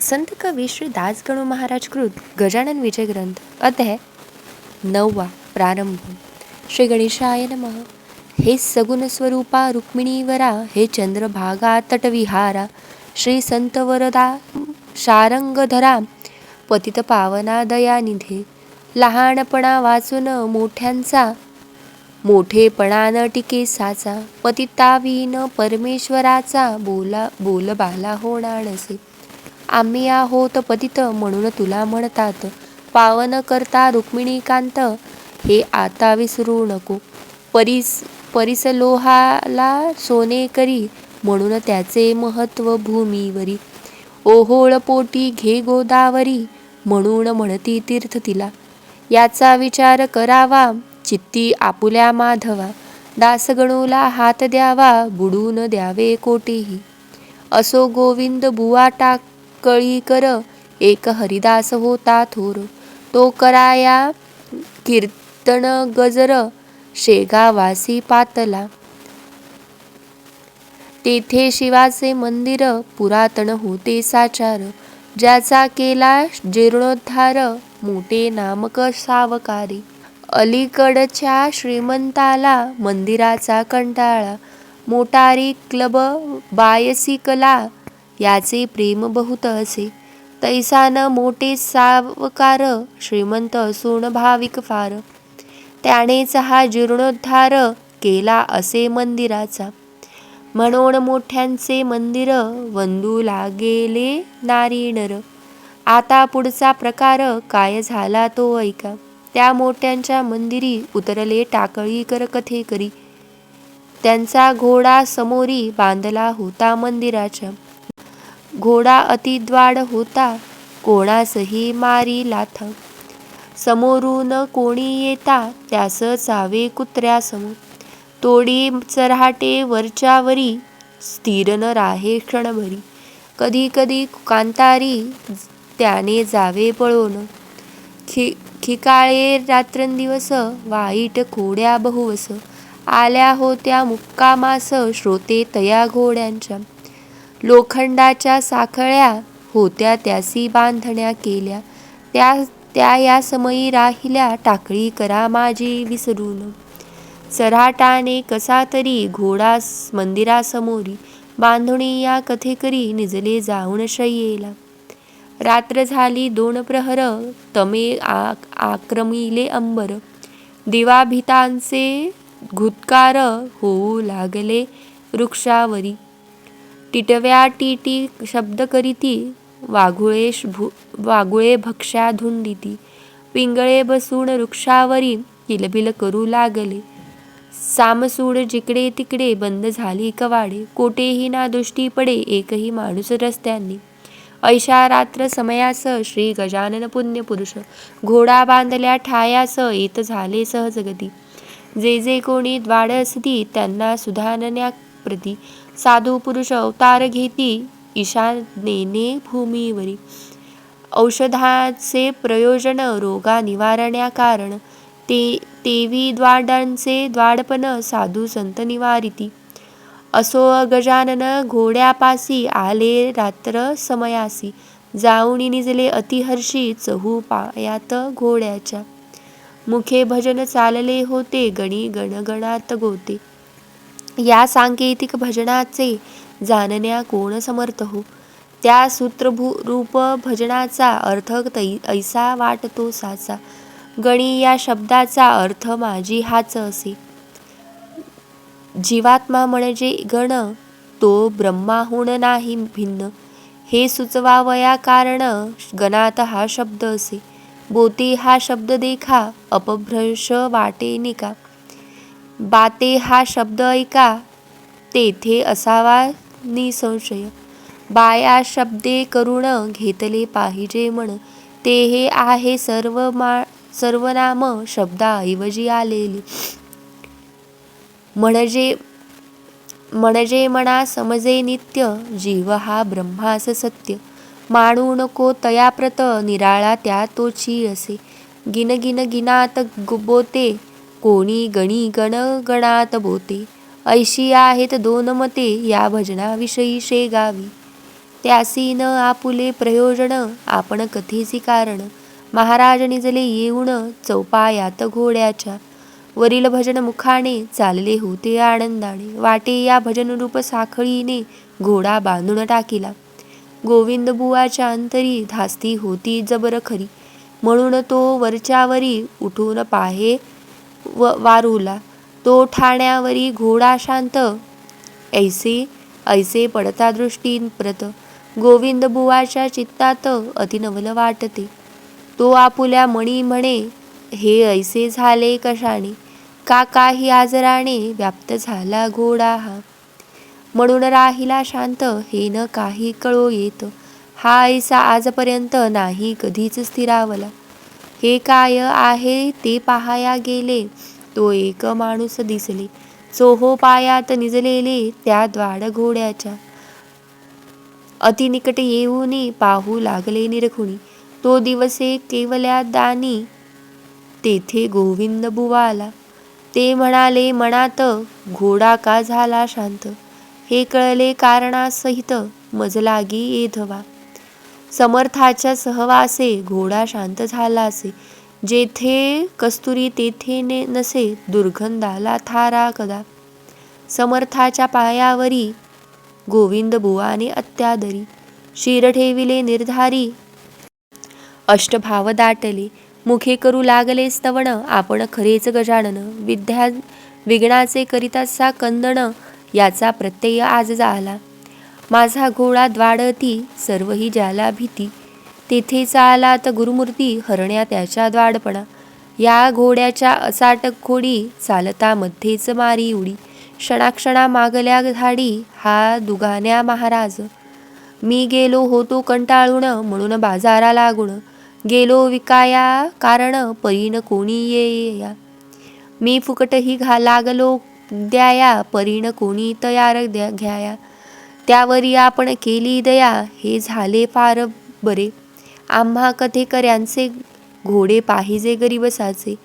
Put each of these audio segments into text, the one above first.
संत कवी श्री दासगणू महाराज कृत गजानन विजय ग्रंथ अध्याय 9 प्रारंभ. श्री गणेशाय नमः. हे सगुण स्वरूपा रुक्मिणीवरा, हे चंद्रभागा तटविहारा, श्री संत वरदा शारंगधरा, पतित पावना दयानिधे, लहानपणा वाचून मोठ्यांचा, मोठेपणान टिके साचा, पतितावीन परमेश्वराचा, बोलबाला होणार नसे. आम्ही आहोत पतित म्हणून तुला म्हणतात, पावन करता रुक्मिणीकांत, हे आता विसरू नको. परिसलोहाला सोने करी, म्हणून त्याचे महत्व भूमीवरी. ओहोळ पोटी घे गोदावरी, म्हणून म्हणती तीर्थ तिला. याचा विचार करावा चित्ती आपुल्या माधवा, दासगणूला हात द्यावा, बुडून द्यावे कोटीही. असो गोविंद बुवा टाकळी कर, एक हरिदास होता थोर. तो कराया कीर्तन गजर, शेगावासी पातला. तेथे शिवाचे मंदिर, पुरातन होते साचार. ज्याचा केला जीर्णोद्धार, मोठे नामक सावकारी. अलीकडच्या श्रीमंताला मंदिराचा कंटाळा, मोटारी क्लब बायसी कला, याचे प्रेम बहुत असे. तैसान मोठे सावकार, श्रीमंत असून भाविक फार. त्यानेच हा जीर्णोद्धार केला असे मंदिराचा. म्हणून मोठ्यांचे मंदिर वंदू लागेले नारी नर. आता पुढचा प्रकार काय झाला तो ऐका. त्या मोठ्यांच्या मंदिरी उतरले टाकळीकर कथेकरी. त्यांचा घोडा समोरी बांधला होता मंदिराच्या. घोडा अतिद्वाड होता, कोणासही मारी लाथा. समोरून कोणी येता, त्यास चावे कुत्र्यासम. तोडी चऱ्हाटे वरच्यावरी, स्थिर न राहे क्षणभरी. कधी कधी कांतारी, त्याने जावे पळून. खिकाळे रात्रंदिवस, वाईट खोड्या बहुवस. आल्या होत्या मुक्कामास, श्रोते तया घोड्यांच्या. लोखंडाच्या साखळ्या होत्या त्यासी बांधण्या केल्या. त्या या समयी राहिल्या, टाकळी करा माझी विसरून. चऱ्हाटाने कसा तरी घोडा मंदिरासमोरी, बांधुणी या कथेकरी निजले जाऊन शय्येला. रात्र झाली 2 प्रहर, तमे आक्रमिले अंबर. दिवाभितांचे घुत्कार होऊ लागले वृक्षावरी. टिटव्या टिटी शब्द करीती, वाघुळे भक्ष्या धुंडीती. पिंगळे बसून वृक्षावरी किलबिल करू लागले. सामसूड जिकडे तिकडे बंद झाली कवाडे. कोठेही ना दृष्टी पडे एकही माणूस रस्त्यांनी. ऐशा रात्र समयास श्री गजानन पुण्यपुरुष, घोडा बांधल्या ठायास येत झाले सहजगती. जे जे कोणी द्वाड असती, त्यांना सुधानण्याप्रती. साधू पुरुष अवतार घेती, ईशानेने भूमीवरी. औषधाचे प्रयोजन रोगा निवारण्या कारण. तेवी द्वाडांचे द्वाडपण साधू संत निवारिती. असो गजानन घोड्यापासी, आले रात्र समयासी. जाऊनी निजले अतिहर्षी, चहू पायात घोड्याच्या. मुखे भजन चालले होते, गणी गणगणात गोते. या सांकेतिक भजनाचे जाणण्या कोण समर्थ हो. त्या सूत्ररूप भजनाचा अर्थ ऐसा वाटतो साचा. गणी या शब्दाचा अर्थ माझी हाच असे. जीवात्मा म्हणजे गण, तो ब्रह्माहून नाही भिन्न. हे सुचवावया कारण, गणात हा शब्द असे. बोते हा शब्द देखा, अपभ्रंश वाटे निका. बाते हा शब्द ऐका, तेथे असावा निसंशय. बाया शब्दे करुण, घेतले पाहिजे मन. ते हे आहे सर्वनाम, शब्दाऐवजी आलेले. म्हणजे मना समजे नित्य, जीव हा ब्रह्मास सत्य. मानू नको तयाप्रत, निराळा त्या तोची असे. गिन गिन गिनात बोते, कोणी गणी गण गणात बोते. ऐशी आहेत 2 मते, या भजनाविषयी शेगावी. त्यासी न आपुले प्रयोजन, आपण कथेसी कारण. महाराज निजले येऊन चौपायात घोड्याच्या, वरील भजन मुखाने चालले होते आनंदाने. वाटे या भजन रूप साखळीने घोडा बांधून टाकीला. गोविंद बुवाच्या अंतरी धास्ती होती जबर खरी, म्हणून तो वरच्यावरी उठून पाहे वारूला. तो ठाण्यावरी घोडा शांत, ऐसे ऐसे पडता दृष्टी प्रत. गोविंद बुवाच्या चित्तात अतिनवल वाटते. तो आपुल्या मणी म्हणे, हे ऐसे झाले कशाने, का काही आजराने व्याप्त झाला घोडा हा. म्हणून राहिला शांत, हे न काही कळो येत. हा ऐसा आजपर्यंत नाही कधीच स्थिरावला. हे काय आहे ते पाहाया गेले, तो एक माणूस दिसले. चोहो पायात निजलेले त्या द्वाड घोड्याच्या, अतिनिकट येऊनी पाहू लागले निरखुनी. तो दिवसे केवल्या दानी तेथे गोविंद बुवाला. ते म्हणाले मनात, घोडा का झाला शांत. हे कळले कारणासहित मज लागी येधवा. समर्थाच्या सहवासे घोडा शांत झालासे. जेथे कस्तुरी तेथे नसे, दुर्गंधाला थारा कदा. समर्थाच्या पायावरी गोविंद बुवाने अत्यादरी. शिर ठेविले निर्धारी, अष्टभाव दाटले. मुखे करू लागले स्तवन, आपण खरेच गजानन. विघ्नाचे करिताचा कंदन, याचा प्रत्यय आज झाला. माझा घोडा द्वाडती, सर्वही ज्याला भीती. तेथे चालात गुरुमूर्ती, हरण्या त्याच्या द्वाडपणा. या घोड्याच्या अचाट खोडी, चालता मध्येच मारी उडी. क्षणाक्षणा मागल्या धाडी, हा दुगाण्या महाराज. मी गेलो होतो कंटाळून, म्हणून बाजारा लागून. गेलो विकाया कारण, परीन कोणी येया. मी फुकटही लागलो द्याया, परीन कोणी तयार घ्याया. त्यावरी आपण केली दया, हे झाले फार बरे. आम्हा कथेकऱ्यांचे घोडे पाहिजे गरीबसाचे.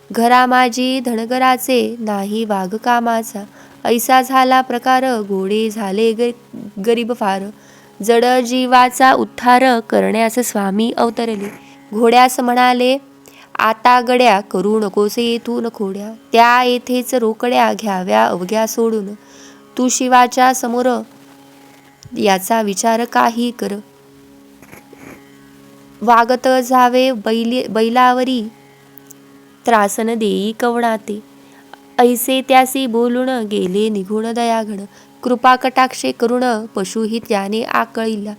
घरा माझी धनगराचे, नाही वाघ कामाचा. ऐसा झाला प्रकार, घोडे झाले गरीब फार. जड जीवाचा उद्धार करण्यास स्वामी अवतरले. घोड्यास म्हणाले, आता गड्या करू नकोसे येथून खोड्या. त्या येथेच रोकड्या घ्याव्या अवघ्या सोडून. तू शिवाच्या समोर याचा विचार काही कर. वागत जावे बैलावरी, त्रासन देई कवणाते. ऐसे त्यासी बोलून गेले निघून दयाघन. कृपा कटाक्षे करुण पशुही त्याने आकळिला.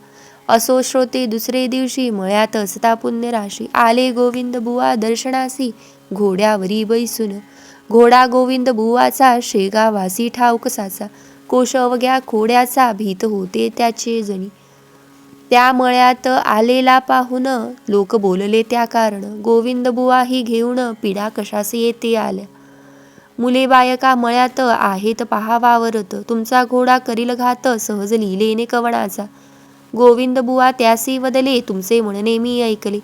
असो श्रोते दुसरे दिवशी, मळ्यात असता पुण्यराशी. आले गोविंद बुवा दर्शनासी, घोड्यावरी बैसून. घोडा गोविंद बुवाचा, शेगावासी ठाऊकसाचा. कोश अवघ्या खोड्याचा, भीत होते त्याचे जणी. त्या मळ्यात आलेला पाहून, लोक बोलले त्या कारण. गोविंद बुवाही घेऊन, पिढा कशास येते आल्या. मुले बायका मळ्यात आहेत पहा वावरत. तुमचा घोडा करील घात, सहज लिहिलेने कवणाचा. गोविंद बुवा त्यासी वदले, तुमचे म्हणणे मी ऐकले.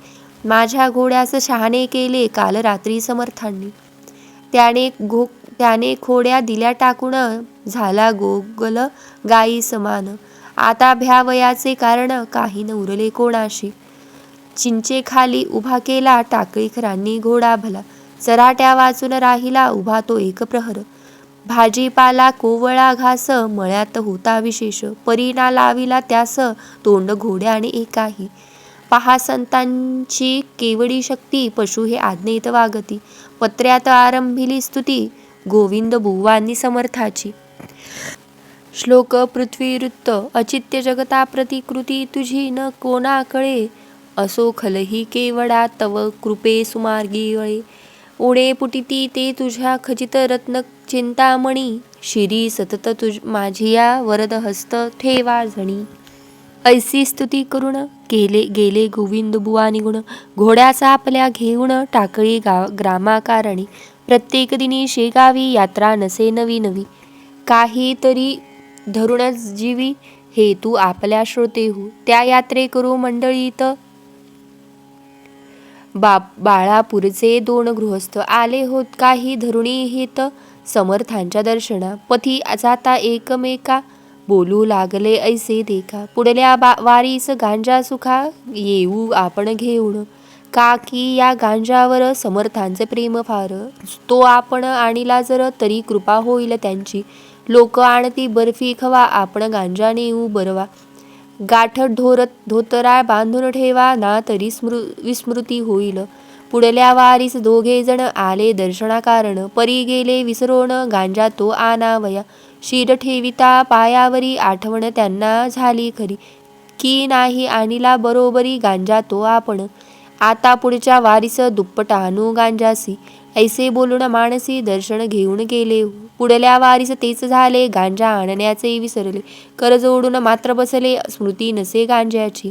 माझ्या घोड्यास शहाणे केले काल रात्री समर्थांनी. त्याने खोड्या दिल्या टाकून, झाला गोगल गाई समान. आता भ्यावयाचे कारण, काही न उरले कोणाशी. चिंचेखाली उभा केला टाकळीकरांनी घोडा भला. चराट्या वाचून राहिला उभा तो एक प्रहर. भाजीपाला कोवळा घास, मळ्यात होता विशेष. परीना लाविला त्यास, तोंड घोड्याने एकाही. पहा संतांची केवडी शक्ती, पशु हे आज्ञेत वागती. पत्र्यात आरंभिली स्तुती, गोविंद बुवांनी समर्थाची. श्लोक पृथ्वीवृत्त, अचित्य जगता प्रतिकृती तुझी न कोणा कळे. असो खलही केवडा तव कृपे सुमार्गी वळे. उणे पुटिती ते तुझ्या खचित रत्न चिंतामणी. शिरी सतत माझिया वरद हस्त ठेवा जणी. ऐसी स्तुती करून गेले गोविंद बुवा निघून. घोड्याचा आपल्या घेऊन टाकळी ग्रामाकारणी. प्रत्येक दिनी शेगावी यात्रा नसे नवी नवी. काही तरी धरूनच जीवी, हे तू आपल्या श्रोतेहू. त्या यात्रे करू मंडळीत बाळापूरचे 2 गृहस्थ आले होत. काही धरुणी हित समर्थांच्या दर्शना. पथी जाता एकमेका बोलू लागले ऐसे देखा. पुढल्या वारीस गांजा सुखा येऊ आपण घेऊन. का की या गांजावर समर्थांचे प्रेम फार. तो आपण आणला जर तरी कृपा होईल त्यांची. लोक आणती बर्फी खवा आपण गांजा नेऊ बरवा. गाठत धोतरा बांधून ठेवा ना तरी विस्मृती होईल. पुढल्या वारीस दोघे जण आले दर्शना कारण. परी गेले विसरून गांजा तो आणावया. शिर ठेविता पायावरी आठवण त्यांना झाली खरी. की नाही आणला बरोबरी गांजा तो आपण. आता पुढच्या वारीस दुप्पट आणू गांजासी. ऐसे बोलून मानसी दर्शन घेऊन गेले. पुढल्या वारीस तेच झाले. गांजा आणण्याचे विसरले. कर जोडून मात्र बसले. स्मृती नसे गांजाची.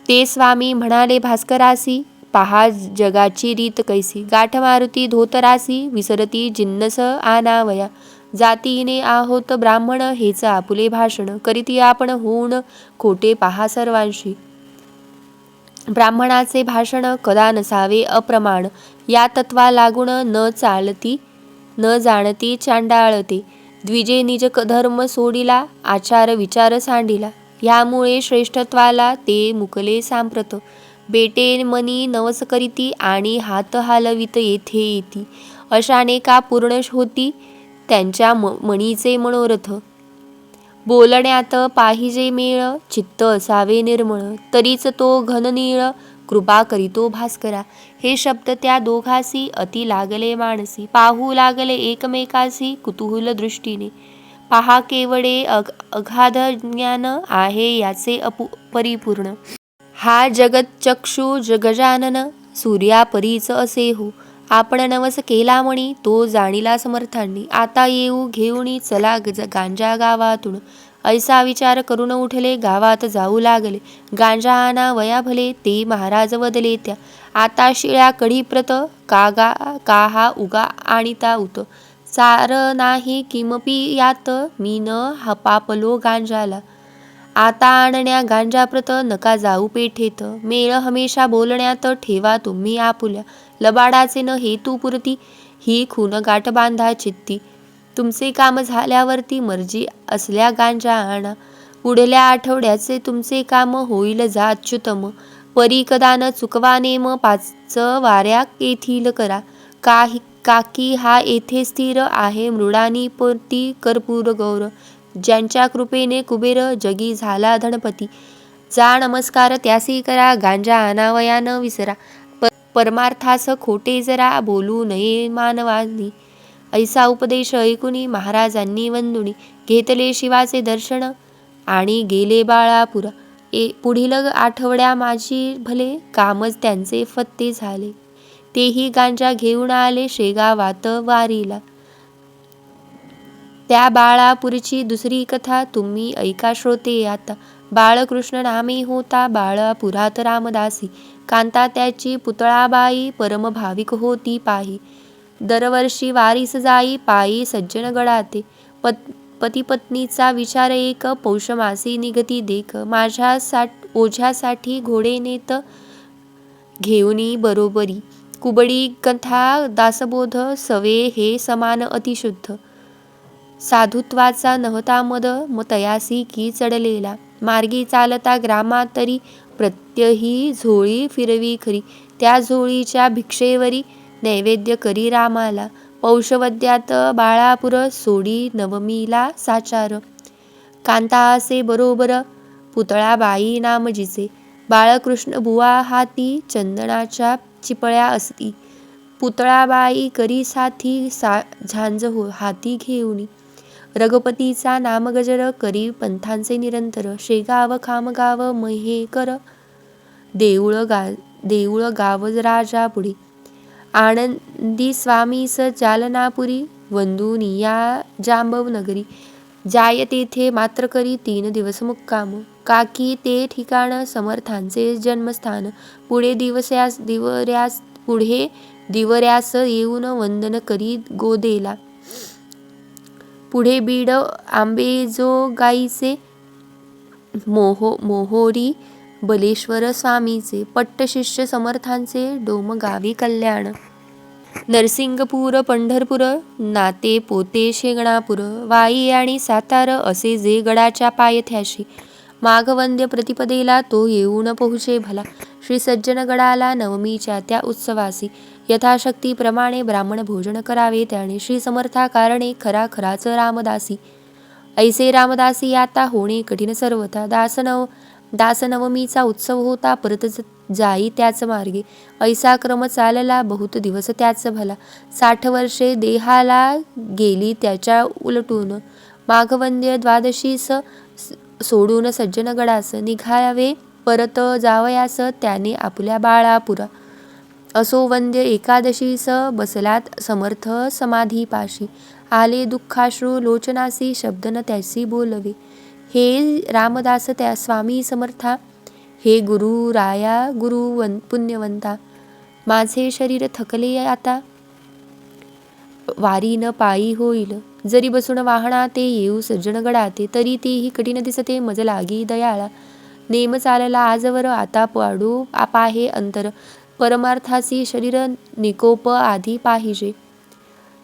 ते स्वामी म्हणाले भास्करासी. पहा जगाची रीत कैसी. गाठ मारुती धोतरासी. विसरती जिन्नस आणावया. जातीने आहोत ब्राह्मण हेच आपुले भाषण. करीती आपण होऊन खोटे पहा सर्वांशी. ब्राह्मणाचे भाषण कदा नसावे अप्रमाण. या तत्वा लागून न जाणती चांडाळते. द्विजे निज धर्म सोडिला. आचार विचार सांडिला. ह्यामुळे श्रेष्ठत्वाला ते मुकले सांप्रत. बेटे मनी नवस करीती आणि हात हालवित येथे येती. अशाने का पूर्ण होती त्यांच्या मनीचे मनोरथ. बोलण्यात पाहिजे मेळ. चित्त असावे निर्मळ. तरीच तो घननीळ. कृपा करीतो भास्करा. हे शब्द त्या दोघासी अति लागले मानसी. पाहू लागले एकमेकासी कुतूहल दृष्टीने. पहा केवढे अगाध ज्ञान आहे याचे परिपूर्ण. हा जगच्चक्षु गजानन सूर्यापरीच असे हो. आपण नवस केला म्हणी तो जाणीला समर्थांनी. आता येऊ घेऊनी चला गांजा गावातून. ऐसा विचार करून उठले गावात जाऊ लागले. गांजा आणा वया भले ते महाराज वदले त्या. आता शिळ्या कढीप्रत का हा उगा आणिता उत. सार नाही किमपी यात मी न हपापलो गांजाला. आता आणण्या गांजाप्रत नका जाऊ पेठेत. मेळ हमेशा बोलण्यात ठेवा तुम्ही आपुल्या. लबाडाचे न हेतू पुरती ही खून गाठ बांधा चित्ती. तुमचे काम झाल्यावरती मर्जी असल्या गांजा आणा. पुढल्या आठवड्याचे तुमचे काम होईल जा अच्युतम. परी कदा न चुकवा नेम 5 वाऱ्या येथील करा. काकी हा येथे स्थिर आहे मृडानी पोटी कर्पूर गौर. ज्यांच्या कृपेने कुबेर जगी झाला धनपती. जा नमस्कार त्यासी करा. गांजा आणावया न विसरा. परमार्थास खोटे जरा बोलू नये मानवांनी. ऐसा उपदेश ऐकुनी महाराजांनी वंदुनी. घेतले शिवाचे दर्शन आणि गेले बाळापुरा. पुढील आठवड्या माझी भले कामच त्यांचे फत्ते झाले. तेही गांजा घेऊन आले शेगावात वारीला. त्या बाळापूरची दुसरी कथा तुम्ही ऐका श्रोते आता. बाळकृष्ण नामे होता बाळापुरात रामदासी. कांता त्याची पुतळाबाई परमभाविक होती पाही. दरवर्षी वारीस जाई पायी सज्जन गडाते. पतिपत्नीचा विचार एक पौषमासी निगती देख. माझ्या ओझ्यासाठी घोडे नेत घेऊनी बरोबरी. कुबडी कथा दासबोध सवे हे समान अतिशुद्ध. साधुत्वाचा नव्हता मद तयासी की चढलेला. मार्गी चालता ग्रामातरी प्रत्यही झोळी फिरवी खरी. त्या झोळीच्या भिक्षेवरी नैवेद्य करी रामाला. पौषवद्यात बाळापुर सोडी नवमीला साचार. कांता असे बरोबर पुतळाबाई नाम जिचे. बाळकृष्ण बुवा हाती चंदनाच्या चिपळ्या असती. पुतळाबाई करी साथी झांज हाती घेऊनी. रघुपतीचा नामगजर करी पंथांचे निरंतर. शेगाव खामगाव महेकर देऊळ गाव राजा पुढे. आनंदी स्वामीस जालनापुरी वंदुनिया जांबव नगरी. जाय तेथे मात्र करी 3 दिवस मुक्काम. काकी ते ठिकाण समर्थांचे जन्मस्थान. पुढे दिवऱ्यास येऊन वंदन करी गोदेला. पुढे बीड आंबेजोगाईचे मोहोरी बलेश्वर स्वामीचे. पट्टशिष्य समर्थांचे डोमगावी कल्याण. नरसिंगपूर पंढरपूर नाते पोते शेंगणापूर वाई आणि सातार असे जे गडाच्या पायथ्याशी माघवंद्य प्रतिपदेला तो येऊन पोहुचे भला. श्री सज्जन गडाला नवमीच्या त्या उत्सवासी यथाशक्तीप्रमाणे ब्राह्मण भोजन करावे. त्याने श्री समर्था कारणे खरा खराच रामदासी. ऐसे रामदासी आता होणे कठीण सर्वथा. दासनवमीचा उत्सव होता परत जाई त्याच मार्गे. ऐसा क्रम चालला बहुत दिवस त्याच भला. 60 वर्षे देहाला गेली त्याच्या उलटून. माघवंद्य द्वादशीस सोडून सज्जनगडास निघावे परत जावयास त्याने आपल्या बाळापुरा. असो वंद्य एकादशीस बसलात समर्थ समाधीपाशी. आले दुःखाश्रू लोचनासी शब्द न त्यासी बोलवे. हे रामदास त्या स्वामी समर्था, हे गुरु राया पुण्यवंता. माझे शरीर थकले आता वारी न पायी होईल. जरी बसून वाहना ते येऊ सज्जनगडाते. तरी तेही कठीण दिसते मज लागी दयाळा. नेम चालला आजवर आता पाडू पाहे अंतर. परमार्थासी शरीर निकोप आधी पाहिजे.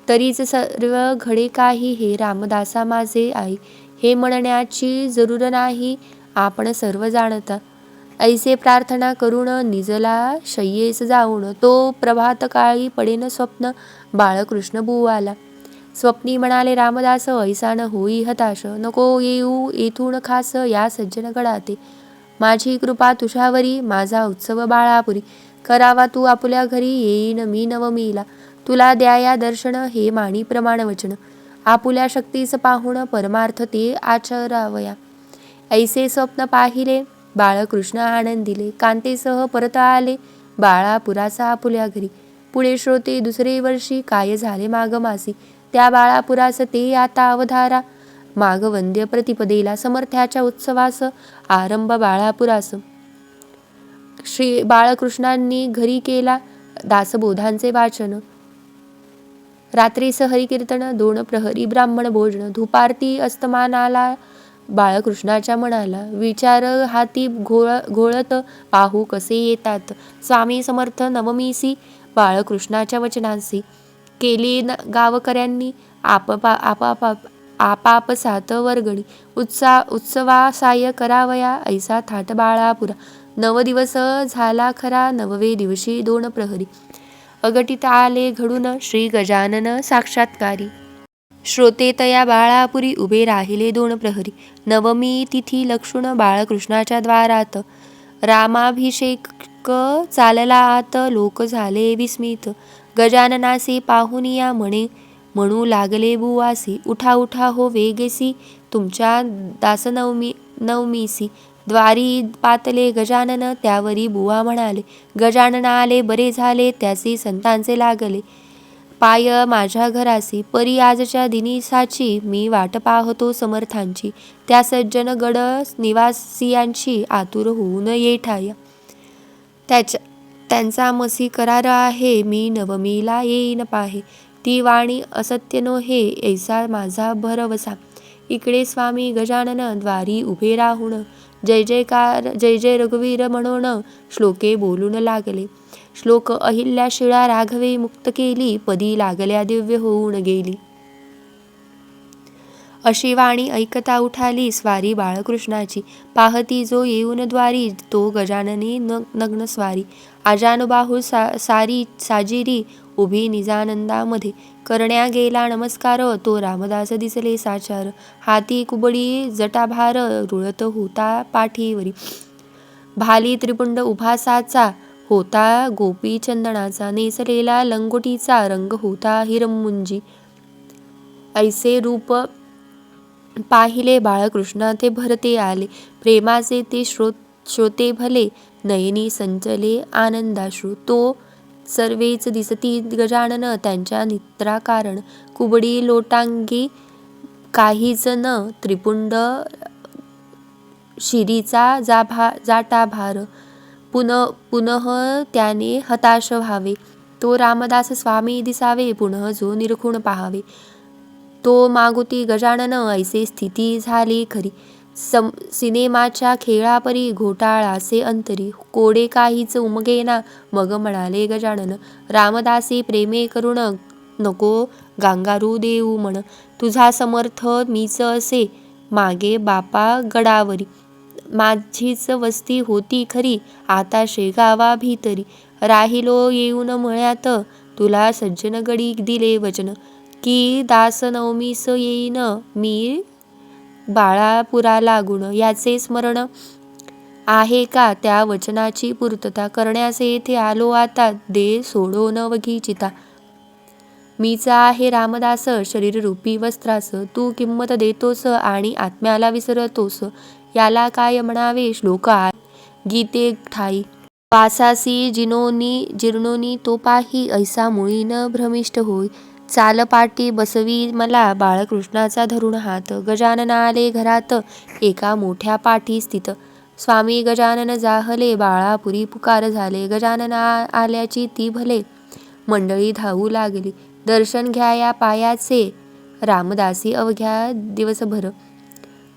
तरीच सर्व घडे काही हे रामदासा माझे आई. हे म्हणण्याची जरूर नाही आपण सर्व जाणता. ऐसे प्रार्थना करून निजला शय्येस जाऊन. तो प्रभातकाळी पडेन स्वप्न बाळकृष्ण बुवाला. स्वप्नी म्हणाले रामदास ऐसा न होई हताश. नको येऊ येथून खास या सज्जनगडाते. माझी कृपा तुझ्यावरी माझा उत्सव बाळापुरी. करावा तू आपुल्या घरी येईन मी नवमीला. तुला द्याया दर्शन हे माणी प्रमाण वचन. आपुल्या शक्तीस पाहून परमार्थ ते आचरावया. ऐसे स्वप्न पाहिले बाळकृष्ण आनंदिले. कांतेसह परत आले बाळापुराचा आपुल्या घरी. पुढे श्रोते दुसरे वर्षी काय झाले माघमासी. त्या बाळापुरास ते आता अवधारा. माघवंद्य प्रतिपदेला समर्थ्याच्या उत्सवास आरंभ बाळापुरास. श्री बाळकृष्णांनी घरी केला दासबोधांचे वाचन. रात्रीस हरिकीर्तन 2 प्रहरी ब्राह्मण भोजन. धूपारती अस्तमानाला बाळकृष्णाच्या मनाला. विचार हाती घोळत पाहू कसे येतात स्वामी समर्थ नवमीसी. बाळकृष्णाच्या वचनांसी केली गावकऱ्यांनी आपापसात वर्गणी. उत्सवासाय करावया ऐसा थाट बाळापुरा. 9 दिवस झाला खरा 9वे दिवशी 2 प्रहरी. अघटित आले घडून श्री गजानन साक्षात्कारी. श्रोते तया बाळापुरी उभे राहिले 2 प्रहरी. नवमी तिथी लक्षून बाळकृष्णाच्या द्वारात. रामाभिषेक चालला आत लोक झाले विस्मित. गजाननासी पाहुनिया म्हणू लागले बुवासी. उठा उठा हो वेगेसी तुमच्या दासनवमीसी. द्वारी पातले गजानन त्यावरी बुवा म्हणाले. गजानन आले बरे झाले त्याचे संतांचे लागले. पाय माझ्या घरासी परी आजच्या दिनीसाची. मी वाट पाहतो समर्थांची. त्या सज्जन गड निवासियांची आतुर होऊन येठाया. त्यांचा मसी करार आहे मी नवमीला येईन पाहे. ती वाणी असत्य नोहे ऐसा माझा भरवसा. इकडे स्वामी गजानन द्वारी उभे राहून जय जयकार जय जय रघुवीर म्हणून श्लोके बोलून लागले. श्लोक अहिल्या शिळा राघवे मुक्त केली. पदी लागल्या दिव्य होऊन गेली. अशी वाणी ऐकता उठाली स्वारी बाळकृष्णाची. पाहती जो येऊन द्वारी तो गजाननी नग्न स्वारी. आजानुबाहू साजिरी उभी निजानंदामध्ये. करण्या गेला नमस्कार तो रामदास दिसले साचार. हाती कुबडी जटाभार रुळत होता पाठीवरी. भाली त्रिपुंड उभासाचा होता गोपी चंदनाचा. नेसलेला लंगोटीचा रंग होता हिरमुंजी. ऐसे रूप पाहिले बाळकृष्णा ते भरते आले. प्रेमाचे ते श्रोते भले नयनी संचले आनंदाश्रू. तो सर्वेच दिसती गजानन त्यांच्या नित्रा कारण. कुबडी लोटांगी काहीच न त्रिपुंड शिरीचा जाटाभार. पुनः त्याने हताश व्हावे. तो रामदास स्वामी दिसावे पुनः जो निरखून पाहावे. तो मागुती गजानन ऐसे स्थिती झाली खरी. सिनेमाच्या खेळापरी घोटाळासे अंतरी, कोडे काहीच उमगेना. मग म्हणाले गजानन, रामदासी प्रेमे करुण नको गांगारू देऊ म्हण. तुझा समर्थ मीच असे मागे बापा गडावरी. माझीच वस्ती होती खरी, आता शेगावा भीतरी. राहिलो येऊन मळ्यात, तुला सज्जन गडी दिले वचन. की दास नवमीस येईन मी बाळापुरा लागून. याचे स्मरण आहे का त्या वचनाची पूर्तता करण्यास येथे आलो आता. दे सोडो वघी चिता. मीच आहे रामदास शरीररूपी वस्त्रास. तू किंमत देतोस आणि आत्म्याला विसरतोस. याला काय म्हणावे श्लोक गीते ठाई. वासासी जीर्णोनी तो पाही, ऐसा मुळी न भ्रमिष्ट होय. चाल पाटी बसवी मला बाळकृष्णाचा धरून हात. गजानन आले घरात एका मोठ्या पाठी स्थित. स्वामी गजानन जाहले, बाळापुरी पुकार झाले. गजानन आल्याची ती भले, मंडळी धावू लागली. दर्शन घ्या या पायाचे, रामदासी अवघ्या दिवसभर.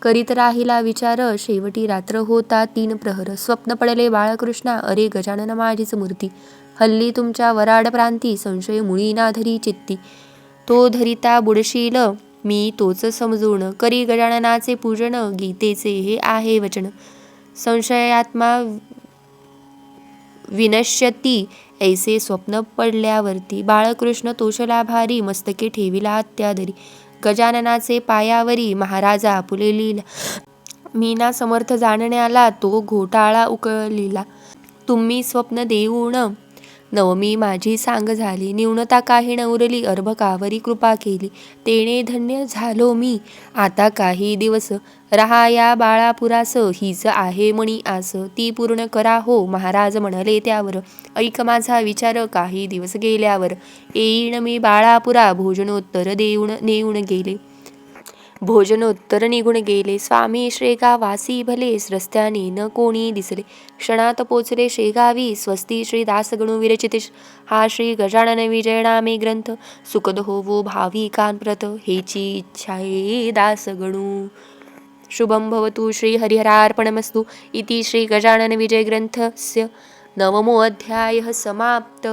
करीत राहिला विचार, शेवटी रात्र होता 3 प्रहर. स्वप्न पडले बाळकृष्णा, अरे गजानन माझीच मूर्ती. हल्ली तुमच्या वराड प्रांती, संशय मुळी ना धरी चित्ती. तो धरिता बुडशील मी तोच समजून, करी गजाननाचे पूजन, गीतेचे हे आहे वचन. संशयात्मा विनश्यती, ऐसे स्वप्न पडल्यावरती. बाळकृष्ण तोषला भारी, मस्तके ठेविला अत्यादरी. गजाननाचे पायावरी, महाराजा आपुले लीला. मीना समर्थ जाणण्याला, तो घोटाळा उकलिला. तुम्ही स्वप्न देऊन नवमी माझी सांग झाली. न्यूनता काही न उरली, अर्भकावरी कृपा केली. तेणे धन्य झालो मी, आता काही दिवस रहा या बाळापुरास. हीच आहे मणी आस, ती पूर्ण करा हो. महाराज म्हणाले त्यावर, ऐक माझा विचार. काही दिवस गेल्यावर येईन मी बाळापुरा. भोजनोत्तर नेऊन गेले. भोजनोत्तर निघून गेले. स्वामी शेगावासी भले, रस्त्याने न कोणी दिसले. क्षणात पोचले शेगावी, स्वस्ती श्री दासगणू विरचित. हा श्री गजानन विजय नामे ग्रंथ. सुखद होवो भाविकांप्रत, हेची इच्छा हे दासगणू. शुभं भवतु. श्री हरिहरार्पणमस्तु. इति श्री गजानन विजय ग्रंथस्य 9मो अध्यायः समाप्त.